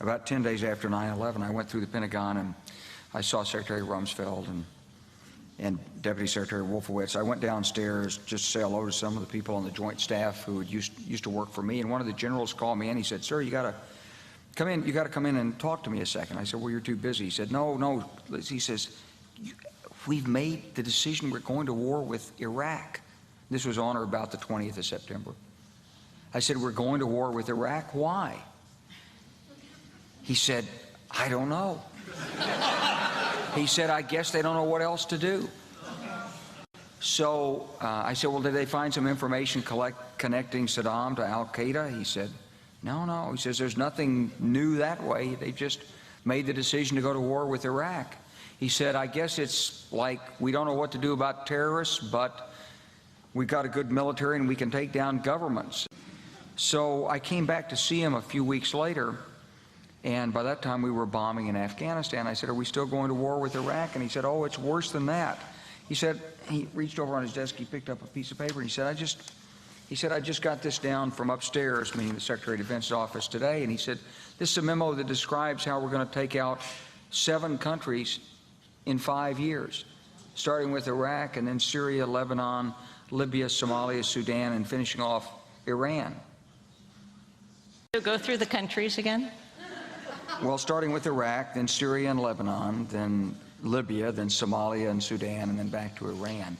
about 10 days after 9/11, I went through the Pentagon and I saw Secretary Rumsfeld and Deputy Secretary Wolfowitz. I went downstairs just to say hello to some of the people on the Joint Staff who used to work for me, and one of the generals called me in. He said, "Sir, you got to come in. You got to come in and talk to me a second." I said, "Well, you're too busy." He said, "No." He says, "We've made the decision. We're going to war with Iraq." This was on or about the 20th of September. I said, "We're going to war with Iraq. Why?" He said, "I don't know." He said, "I guess they don't know what else to do." So I said, "Well, did they find some information connecting Saddam to Al-Qaeda?" He said, No. He says, "There's nothing new that way. They just made the decision to go to war with Iraq." He said, "I guess it's like we don't know what to do about terrorists, but we've got a good military and we can take down governments." So I came back to see him a few weeks later, and by that time we were bombing in Afghanistan. I said, "Are we still going to war with Iraq?" And he said, "Oh, it's worse than that." He said, he reached over on his desk, he picked up a piece of paper, and he said, I just got this down from upstairs," meaning the Secretary of Defense's office today, and he said, "This is a memo that describes how we're going to take out 7 countries in 5 years, starting with Iraq and then Syria, Lebanon, Libya, Somalia, Sudan, and finishing off Iran." So go through the countries again? Well, starting with Iraq, then Syria and Lebanon, then Libya, then Somalia and Sudan, and then back to Iran.